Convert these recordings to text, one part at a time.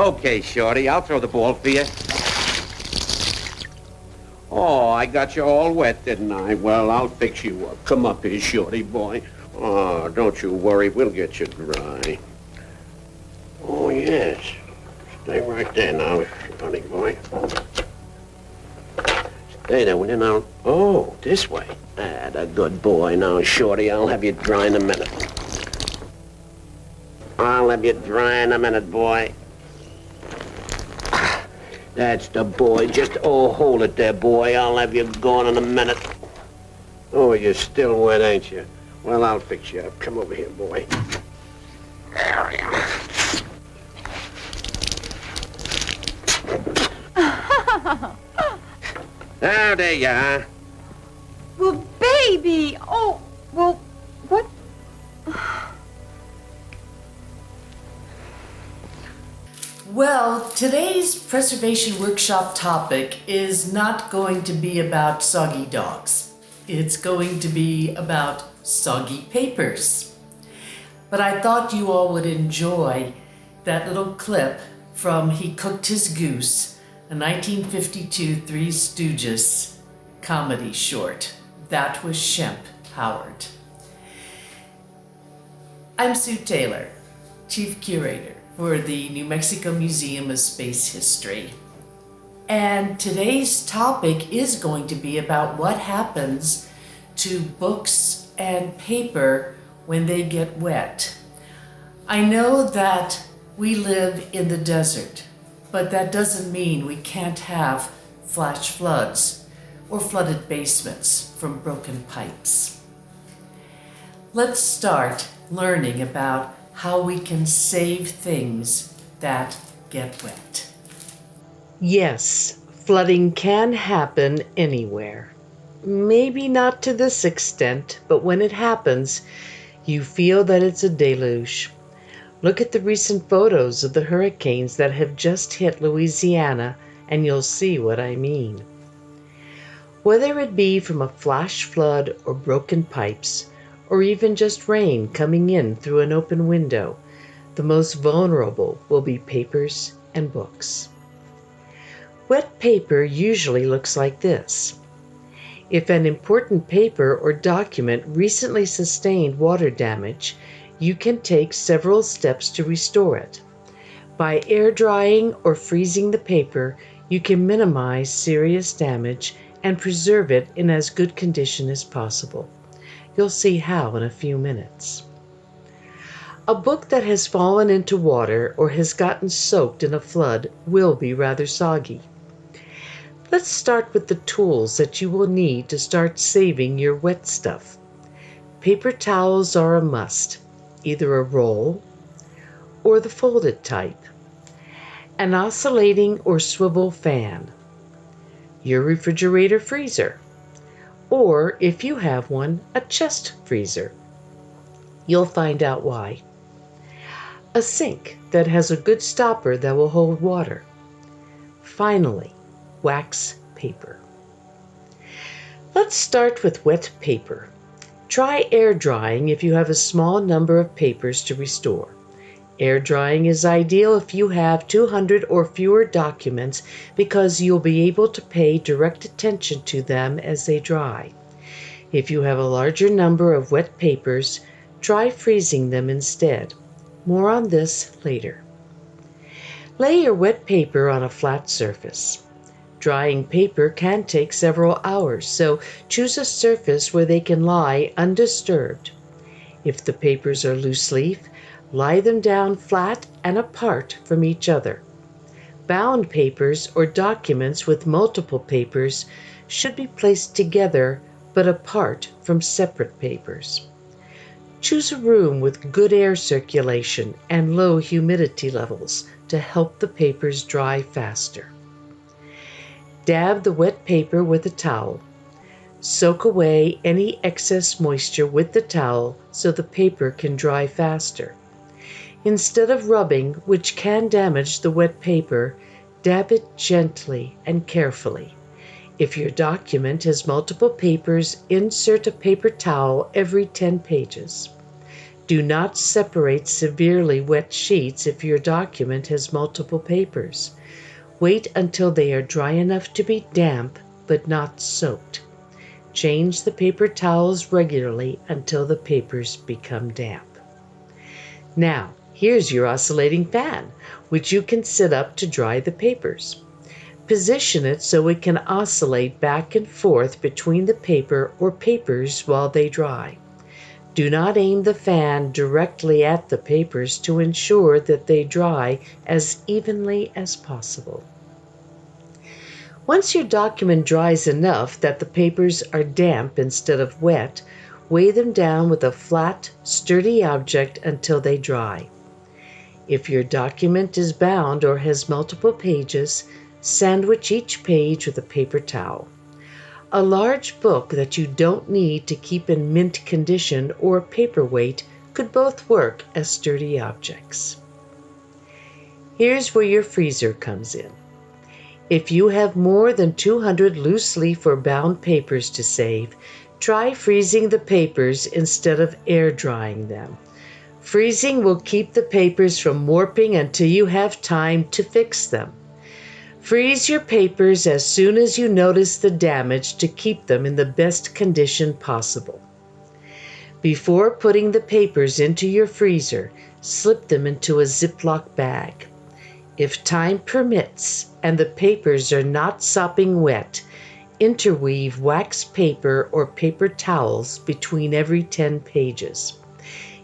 Okay, Shorty, I'll throw the ball for you. Oh, I got you all wet, didn't I? Well, I'll fix you up. Come up here, Shorty boy. Oh, don't you worry. We'll get you dry. Oh, yes. Stay right there now, Shorty boy. Stay there, will you now? Oh, this way. A good boy. Now, Shorty, I'll have you dry in a minute. I'll have you dry in a minute, boy. That's the boy. Just, hold it there, boy. I'll have you gone in a minute. Oh, you're still wet, ain't you? Well, I'll fix you up. Come over here, boy. There we are. Oh, there you are. Well, baby. Oh, well, what? Well, today's preservation workshop topic is not going to be about soggy dogs. It's going to be about soggy papers. But I thought you all would enjoy that little clip from He Cooked His Goose, a 1952 Three Stooges comedy short. That was Shemp Howard. I'm Sue Taylor, Chief Curator for the New Mexico Museum of Space History. And today's topic is going to be about what happens to books and paper when they get wet. I know that we live in the desert, but that doesn't mean we can't have flash floods or flooded basements from broken pipes. Let's start learning about how we can save things that get wet. Yes, flooding can happen anywhere. Maybe not to this extent, but when it happens, you feel that it's a deluge. Look at the recent photos of the hurricanes that have just hit Louisiana, and you'll see what I mean. Whether it be from a flash flood or broken pipes, or even just rain coming in through an open window, the most vulnerable will be papers and books. Wet paper usually looks like this. If an important paper or document recently sustained water damage, you can take several steps to restore it. By air drying or freezing the paper, you can minimize serious damage and preserve it in as good condition as possible. You'll see how in a few minutes. A book that has fallen into water or has gotten soaked in a flood will be rather soggy. Let's start with the tools that you will need to start saving your wet stuff. Paper towels are a must, either a roll or the folded type, an oscillating or swivel fan, your refrigerator freezer, or if you have one, a chest freezer. You'll find out why. A sink that has a good stopper that will hold water. Finally, wax paper. Let's start with wet paper. Try air drying if you have a small number of papers to restore. Air drying is ideal if you have 200 or fewer documents because you'll be able to pay direct attention to them as they dry. If you have a larger number of wet papers, try freezing them instead. More on this later. Lay your wet paper on a flat surface. Drying paper can take several hours, so choose a surface where they can lie undisturbed. If the papers are loose leaf, lie them down flat and apart from each other. Bound papers or documents with multiple papers should be placed together but apart from separate papers. Choose a room with good air circulation and low humidity levels to help the papers dry faster. Dab the wet paper with a towel. Soak away any excess moisture with the towel so the paper can dry faster. Instead of rubbing, which can damage the wet paper, dab it gently and carefully. If your document has multiple papers, insert a paper towel every 10 pages. Do not separate severely wet sheets if your document has multiple papers. Wait until they are dry enough to be damp but not soaked. Change the paper towels regularly until the papers become damp. Now, here's your oscillating fan, which you can set up to dry the papers. Position it so it can oscillate back and forth between the paper or papers while they dry. Do not aim the fan directly at the papers to ensure that they dry as evenly as possible. Once your document dries enough that the papers are damp instead of wet, weigh them down with a flat, sturdy object until they dry. If your document is bound or has multiple pages, sandwich each page with a paper towel. A large book that you don't need to keep in mint condition or paperweight could both work as sturdy objects. Here's where your freezer comes in. If you have more than 200 loose leaf or bound papers to save, try freezing the papers instead of air drying them. Freezing will keep the papers from warping until you have time to fix them. Freeze your papers as soon as you notice the damage to keep them in the best condition possible. Before putting the papers into your freezer, slip them into a Ziploc bag. If time permits and the papers are not sopping wet, interweave wax paper or paper towels between every 10 pages.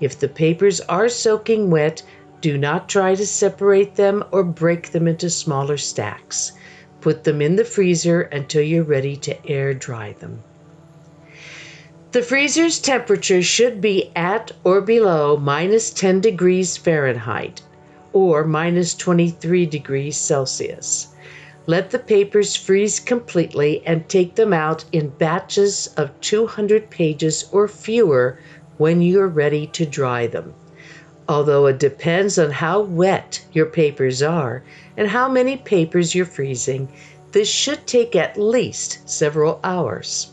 If the papers are soaking wet, do not try to separate them or break them into smaller stacks. Put them in the freezer until you're ready to air dry them. The freezer's temperature should be at or below minus 10 degrees Fahrenheit or minus 23 degrees Celsius. Let the papers freeze completely and take them out in batches of 200 pages or fewer when you're ready to dry them. Although it depends on how wet your papers are and how many papers you're freezing, this should take at least several hours.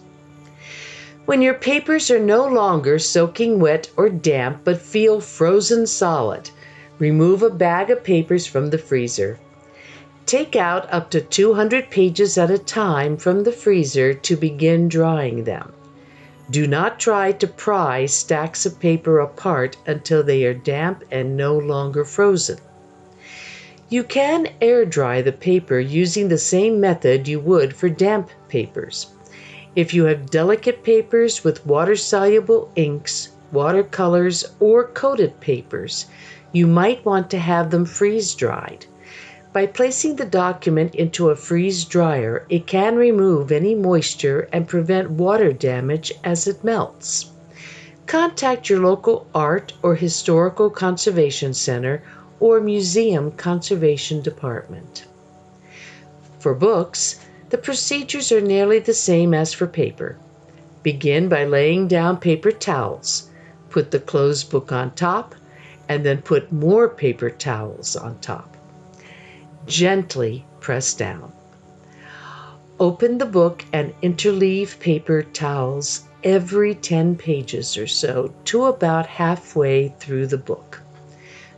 When your papers are no longer soaking wet or damp but feel frozen solid, remove a bag of papers from the freezer. Take out up to 200 pages at a time from the freezer to begin drying them. Do not try to pry stacks of paper apart until they are damp and no longer frozen. You can air dry the paper using the same method you would for damp papers. If you have delicate papers with water-soluble inks, watercolors, or coated papers, you might want to have them freeze-dried. By placing the document into a freeze dryer, it can remove any moisture and prevent water damage as it melts. Contact your local art or historical conservation center or museum conservation department. For books, the procedures are nearly the same as for paper. Begin by laying down paper towels. Put the closed book on top, and then put more paper towels on top. Gently press down. Open the book and interleave paper towels every 10 pages or so to about halfway through the book.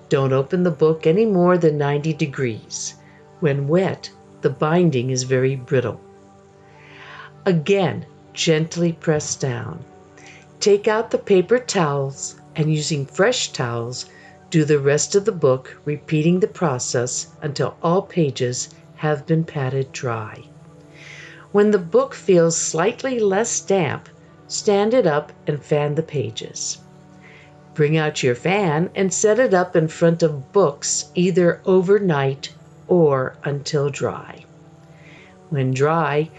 Don't open the book any more than 90 degrees. When wet, the binding is very brittle. Again, gently press down. Take out the paper towels and using fresh towels, do the rest of the book, repeating the process until all pages have been patted dry. When the book feels slightly less damp, stand it up and fan the pages. Bring out your fan and set it up in front of books either overnight or until dry. When dry,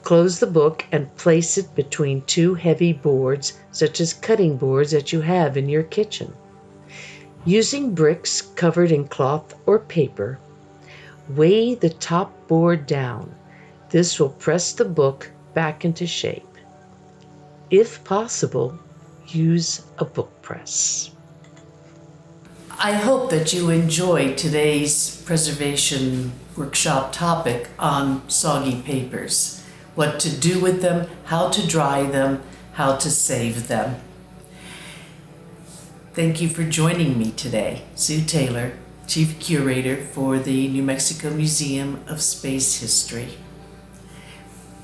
close the book and place it between two heavy boards, such as cutting boards that you have in your kitchen. Using bricks covered in cloth or paper, weigh the top board down. This will press the book back into shape. If possible, use a book press. I hope that you enjoyed today's preservation workshop topic on soggy papers. What to do with them, how to dry them, how to save them. Thank you for joining me today. Sue Taylor, Chief Curator for the New Mexico Museum of Space History.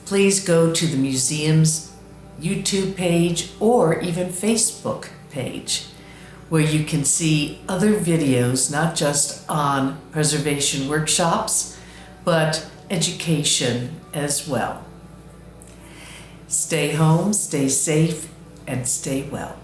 Please go to the museum's YouTube page or even Facebook page, where you can see other videos, not just on preservation workshops, but education as well. Stay home, stay safe, and stay well.